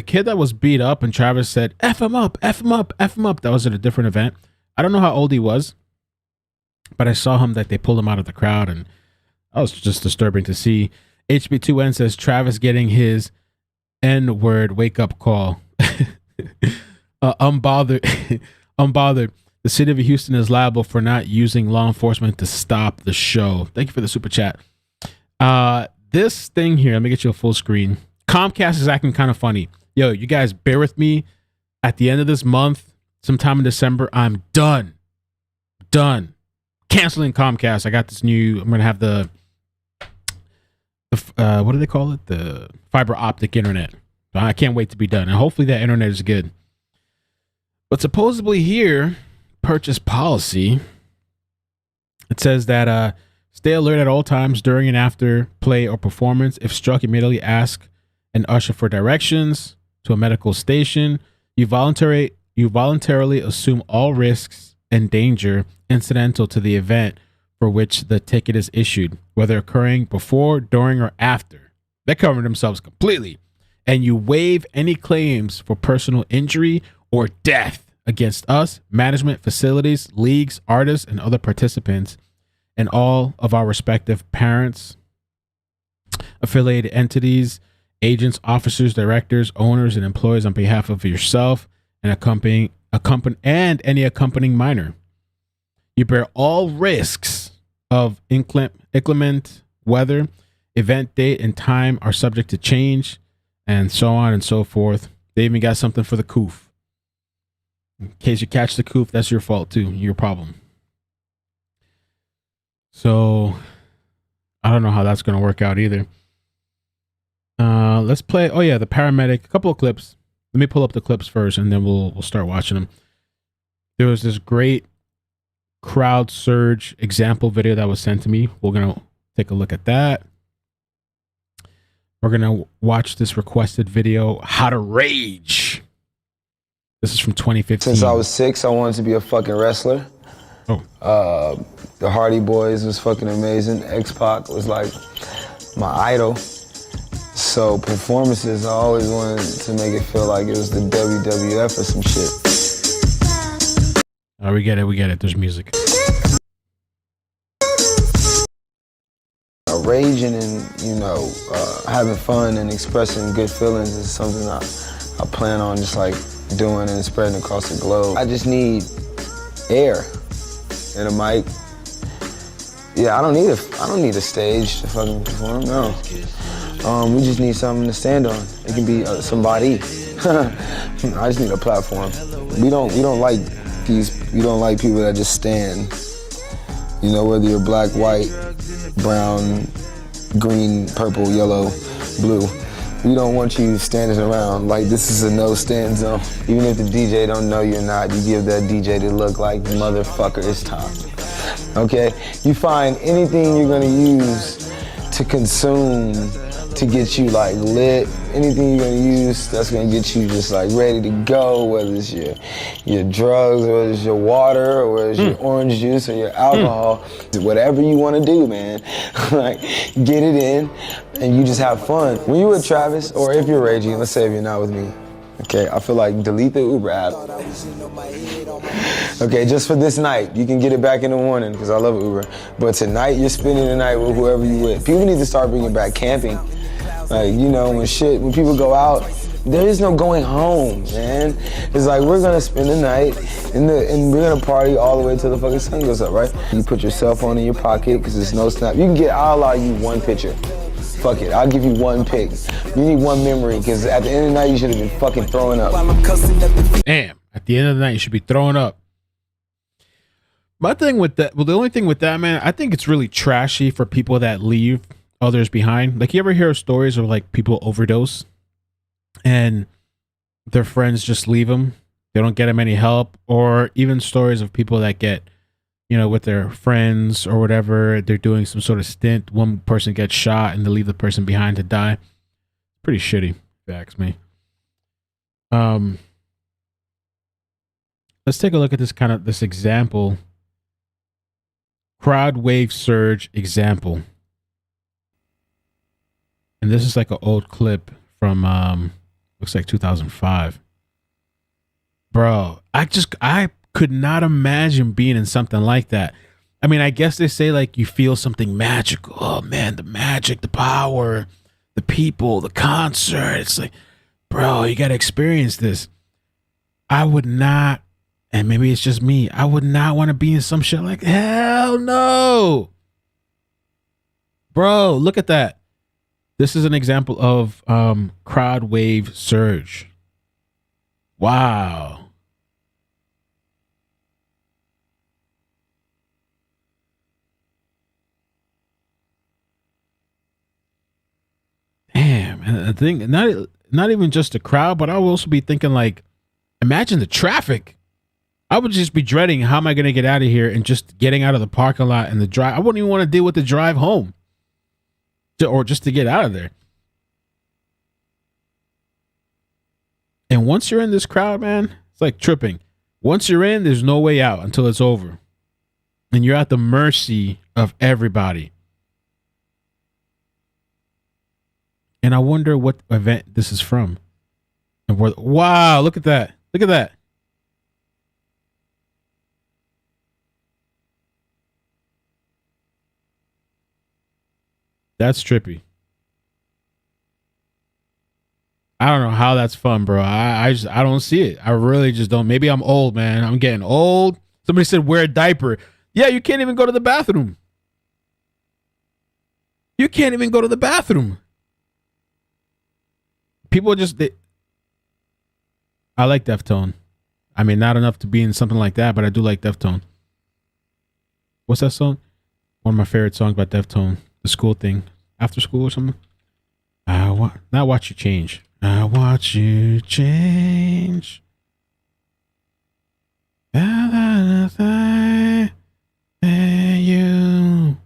kid that was beat up and Travis said, F him up, F him up, F him up. That was at a different event. I don't know how old he was, but I saw him that they pulled him out of the crowd, and that was just disturbing to see. HB2N says Travis getting his N-word wake up call. Unbothered. Unbothered. The city of Houston is liable for not using law enforcement to stop the show. Thank you for the super chat. This thing here, let me get you a full screen. Comcast is acting kind of funny. Yo, you guys bear with me. At the end of this month, sometime in December, I'm done. Canceling Comcast. I got this new, I'm going to have the what do they call it? The fiber optic internet. I can't wait to be done. And hopefully that internet is good. But supposedly here, purchase policy, it says that stay alert at all times during and after play or performance. If struck, immediately ask an usher for directions to a medical station. You voluntarily assume all risks and danger incidental to the event for which the ticket is issued, whether occurring before, during, or after. They cover themselves completely. And you waive any claims for personal injury or death against us, management, facilities, leagues, artists, and other participants, and all of our respective parents, affiliated entities, agents, officers, directors, owners, and employees on behalf of yourself and any accompanying minor. You bear all risks of inclement weather, event date and time are subject to change, and so on and so forth. They even got something for the coof. In case you catch the coof, that's your fault too, your problem. So I don't know how that's going to work out either. Let's play. Oh yeah, the paramedic. A couple of clips. Let me pull up the clips first, and then we'll start watching them. There was this great crowd surge example video that was sent to me. We're gonna take a look at that. We're gonna watch this requested video, How to Rage. This is from 2015. Since I was 6, I wanted to be a fucking wrestler. Oh. The Hardy Boys was fucking amazing. X-Pac was like my idol. So performances, I always wanted to make it feel like it was the WWF or some shit. Oh, we get it. There's music. Raging and, having fun and expressing good feelings is something I plan on just like doing and spreading across the globe. I just need air and a mic. Yeah, I don't need a stage to fucking perform, no. We just need something to stand on. It can be somebody. I just need a platform. We don't like people that just stand. Whether you're black, white, brown, green, purple, yellow, blue. We don't want you standing around like this is a no stand zone. Even if the DJ don't know you're not, you give that DJ the look like, motherfucker, it's time. Okay? You find anything you're gonna use to consume to get you like lit, anything you're gonna use that's gonna get you just like ready to go, whether it's your drugs, or whether it's your water, or whether it's your orange juice or your alcohol, whatever you wanna do, man. Like, get it in and you just have fun. When you're with Travis, or if you're raging, let's say if you're not with me, okay, I feel like delete the Uber app. Okay, just for this night. You can get it back in the morning because I love Uber. But tonight, you're spending the night with whoever you with. People need to start bringing back camping. Like, when people go out, there is no going home, man. It's like, we're gonna spend the night and we're gonna party all the way till the fucking sun goes up, right? You put your cell phone in your pocket because there's no snap. I'll allow you one picture. Fuck it, I'll give you one pic. You need one memory because at the end of the night, you should have been fucking throwing up. Damn, at the end of the night, you should be throwing up. My thing with that, the only thing with that, man, I think it's really trashy for people that leave others behind. Like, you ever hear stories of like people overdose and their friends just leave them? They don't get them any help, or even stories of people that get, with their friends or whatever, they're doing some sort of stint. One person gets shot and they leave the person behind to die. Pretty shitty, if you ask me. Let's take a look at this example. Crowd wave surge example. And this is like an old clip from looks like 2005. Bro, I could not imagine being in something like that. I mean, I guess they say like you feel something magical. Oh man, the magic, the power, the people, the concert. It's like, bro, you got to experience this. I would not, and maybe it's just me, I would not want to be in some shit like, hell no. Bro, look at that. This is an example of crowd wave surge. Wow. Damn, and the thing, not even just the crowd, but I would also be thinking like, imagine the traffic. I would just be dreading how am I going to get out of here and just getting out of the parking lot and the drive. I wouldn't even want to deal with the drive home, or just to get out of there. And once you're in this crowd, man, it's like tripping. Once you're in, there's no way out until it's over, and you're at the mercy of everybody. And I wonder what event this is from. And wow, look at that. Look at that. That's trippy. I don't know how that's fun, bro. I don't see it. I really just don't. Maybe I'm old, man. I'm getting old. Somebody said wear a diaper. Yeah, you can't even go to the bathroom. You can't even go to the bathroom. People just I like Deftone. I mean, not enough to be in something like that, but I do like Deftone. What's that song? One of my favorite songs by Deftone. The school thing. After school or something. Not watch you change. I watch you change. And you.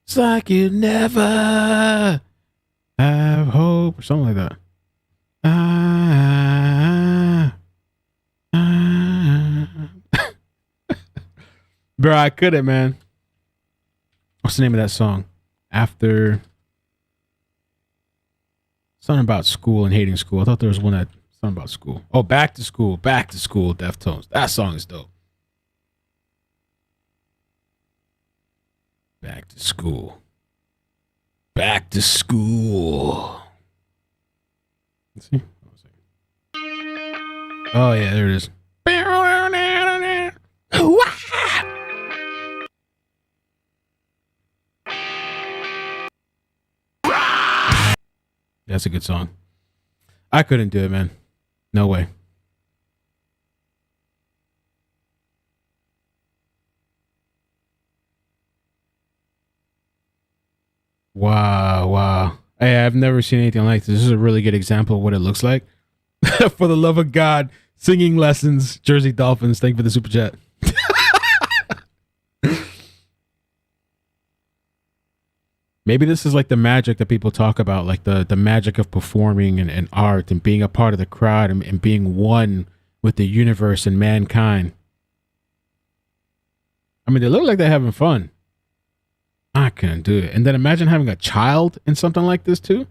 It's like you never have hope or something like that. Bro, I couldn't, man. What's the name of that song? After something about school and hating school. I thought there was one that something about school. Oh, back to school, Deftones. That song is dope. Back to school. Back to school. Let's see. Oh yeah, there it is. That's a good song. I couldn't do it, man. No way. Wow. Hey, I've never seen anything like this. This is a really good example of what it looks like. For the love of God, singing lessons, Jersey Dolphins. Thank you for the super chat. Maybe this is like the magic that people talk about, like the magic of performing and art and being a part of the crowd and being one with the universe and mankind. I mean, they look like they're having fun. I couldn't do it. And then imagine having a child in something like this too.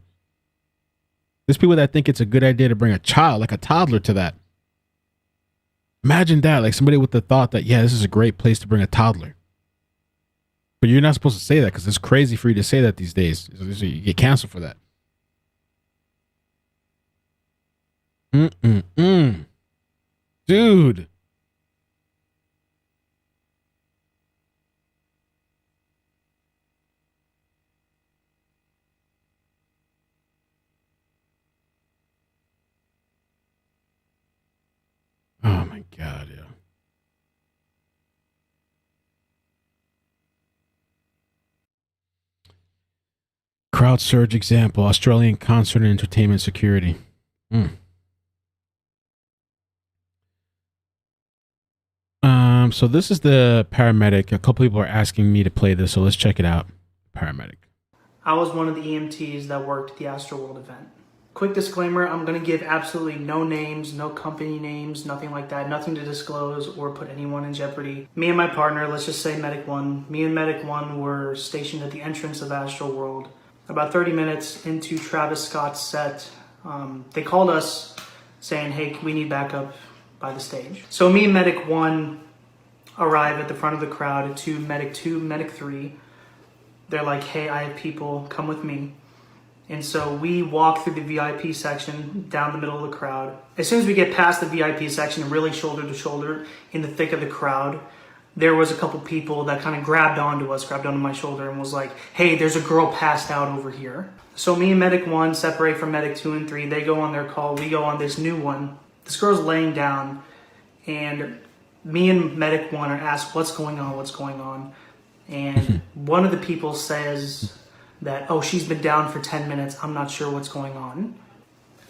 There's people that think it's a good idea to bring a child, like a toddler, to that. Imagine that, like somebody with the thought that, yeah, this is a great place to bring a toddler. But you're not supposed to say that because it's crazy for you to say that these days. You get canceled for that. Dude. Oh my God, yeah. Crowd surge example, Australian concert and entertainment security. So this is the paramedic. A couple people are asking me to play this, so let's check it out. Paramedic. I was one of the EMTs that worked at the Astroworld event. Quick disclaimer, I'm going to give absolutely no names, no company names, nothing like that, nothing to disclose or put anyone in jeopardy. Me and my partner, let's just say Medic 1, me and Medic 1 were stationed at the entrance of Astroworld. About 30 minutes into Travis Scott's set, they called us saying, hey, we need backup by the stage. So me and Medic 1 arrive at the front of the crowd to medic 2, medic 3. They're like, hey, I have people, come with me. And so we walk through the VIP section down the middle of the crowd. As soon as we get past the VIP section, really shoulder to shoulder in the thick of the crowd, there was a couple people that kind of grabbed onto my shoulder and was like, hey, there's a girl passed out over here. So me and medic 1 separate from medic 2 and 3. They go on their call, we go on this new one. This girl's laying down, and me and medic 1 are asked, what's going on? And one of the people says that, oh, she's been down for 10 minutes. I'm not sure what's going on.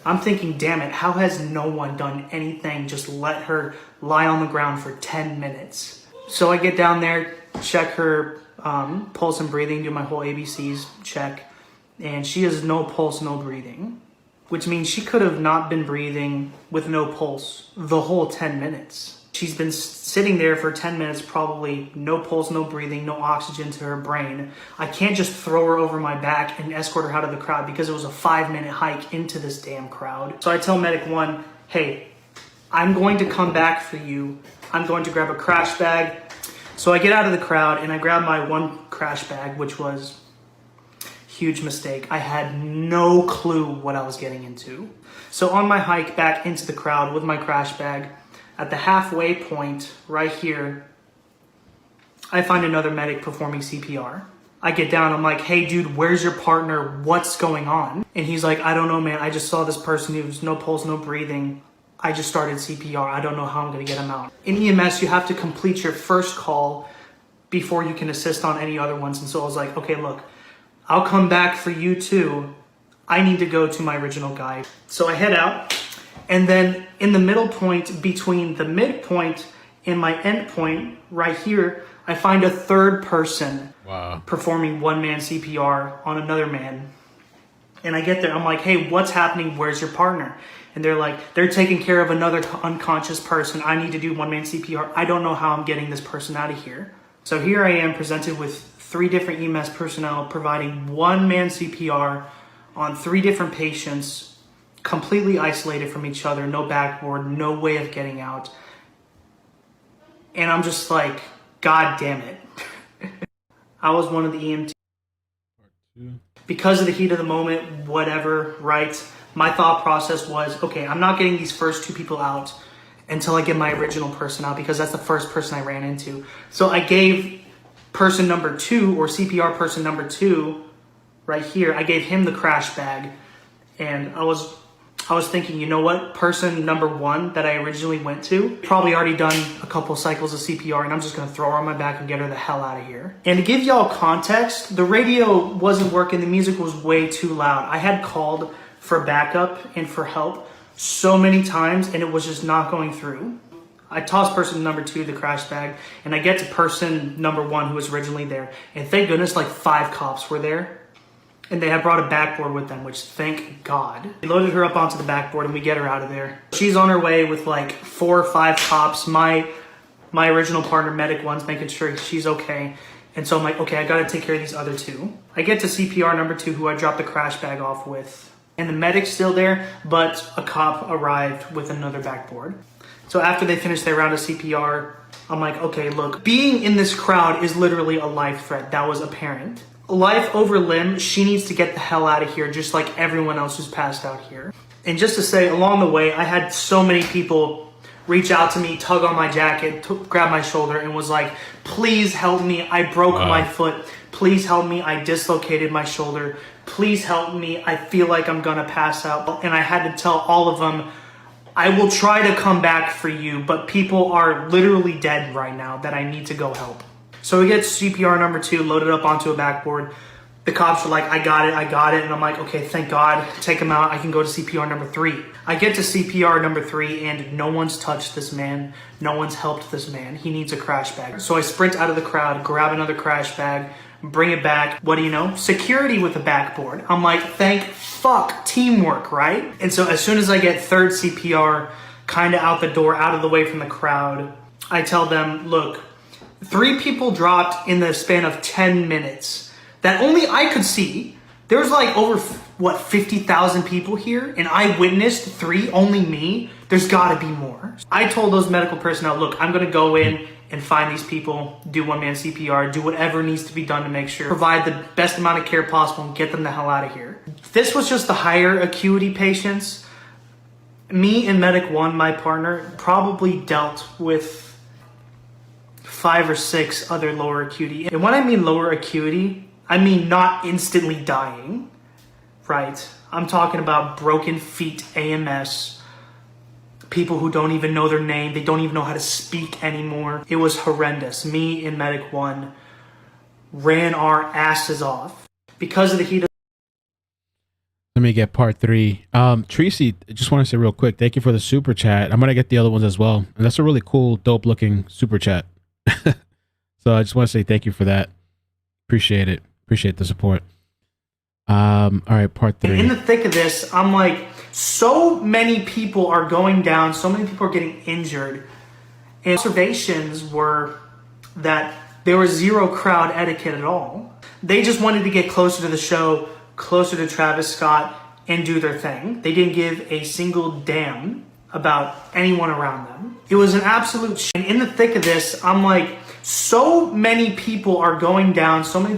I'm thinking, damn it, how has no one done anything? Just let her lie on the ground for 10 minutes. So I get down there, check her pulse and breathing, do my whole ABCs check, and she has no pulse, no breathing, which means she could have not been breathing with no pulse the whole 10 minutes. She's been sitting there for 10 minutes, probably no pulse, no breathing, no oxygen to her brain. I can't just throw her over my back and escort her out of the crowd because it was a 5-minute hike into this damn crowd. So I tell medic 1, hey, I'm going to come back for you. I'm going to grab a crash bag. So I get out of the crowd and I grab my one crash bag, which was a huge mistake. I had no clue what I was getting into. So on my hike back into the crowd with my crash bag, at the halfway point, right here, I find another medic performing CPR. I get down, I'm like, hey dude, where's your partner? What's going on? And he's like, I don't know, man. I just saw this person who was no pulse, no breathing. I just started CPR. I don't know how I'm gonna get him out. In EMS, you have to complete your first call before you can assist on any other ones. And so I was like, okay, look, I'll come back for you too. I need to go to my original guy. So I head out. And then in the middle point between the midpoint and my end point right here, I find a third person performing one-man CPR on another man. And I get there, I'm like, hey, what's happening? Where's your partner? And they're like, they're taking care of another unconscious person. I need to do one-man CPR. I don't know how I'm getting this person out of here. So here I am presented with 3 different EMS personnel providing one-man CPR on 3 different patients, completely isolated from each other, no backboard, no way of getting out. And I'm just like, God damn it. I was one of the EMTs. Because of the heat of the moment, whatever, right? My thought process was, okay, I'm not getting these first 2 people out until I get my original person out, because that's the first person I ran into. So I gave person number 2, or CPR person number 2, right here, I gave him the crash bag. And I was thinking, you know what? Person number 1 that I originally went to, probably already done a couple cycles of CPR, and I'm just going to throw her on my back and get her the hell out of here. And to give y'all context, the radio wasn't working. The music was way too loud. I had called for backup and for help so many times, and it was just not going through. I tossed person number 2 the crash bag, and I get to person number 1 who was originally there. And thank goodness, like 5 cops were there. And they had brought a backboard with them, which thank God. We loaded her up onto the backboard and we get her out of there. She's on her way with like 4 or 5 cops. My original partner, medic 1's making sure she's okay. And so I'm like, okay, I gotta take care of these other 2. I get to CPR number 2, who I dropped the crash bag off with. And the medic's still there, but a cop arrived with another backboard. So after they finished their round of CPR, I'm like, okay, look, being in this crowd is literally a life threat. That was apparent. Life over limb, she needs to get the hell out of here, just like everyone else who's passed out here. And just to say, along the way, I had so many people reach out to me, tug on my jacket, grab my shoulder, and was like, please help me, I broke my foot. Please help me, I dislocated my shoulder. Please help me, I feel like I'm gonna pass out. And I had to tell all of them, I will try to come back for you, but people are literally dead right now that I need to go help. So we get CPR number 2 loaded up onto a backboard. The cops were like, I got it. And I'm like, okay, thank God. Take him out. I can go to CPR number 3. I get to CPR number 3 and no one's touched this man. No one's helped this man. He needs a crash bag. So I sprint out of the crowd, grab another crash bag, bring it back. What do you know? Security with a backboard. I'm like, thank fuck, teamwork, right? And so as soon as I get third CPR kind of out the door, out of the way from the crowd, I tell them, look, 3 people dropped in the span of 10 minutes that only I could see. There was like over what, 50,000 people here, and I witnessed 3, only me, there's gotta be more. I told those medical personnel, look, I'm gonna go in and find these people, do one-man CPR, do whatever needs to be done to make sure, provide the best amount of care possible and get them the hell out of here. This was just the higher acuity patients. Me and Medic 1, my partner, probably dealt with 5 or 6 other lower acuity. And when I mean lower acuity, I mean not instantly dying, right? I'm talking about broken feet AMS, people who don't even know their name, they don't even know how to speak anymore. It was horrendous. Me and Medic 1 ran our asses off because of the heat of. Let me get part 3. Tracy, I just want to say real quick, thank you for the super chat. I'm going to get the other ones as well. And that's a really cool, dope looking super chat. So I just want to say thank you for that. Appreciate it. Appreciate the support. All right, part 3. In the thick of this, I'm like, so many people are going down, so many people are getting injured. And observations were that there was zero crowd etiquette at all. They just wanted to get closer to the show, closer to Travis Scott, and do their thing. They didn't give a single damn about anyone around them. It was an absolute shit. And in the thick of this, I'm like, so many people are going down, so many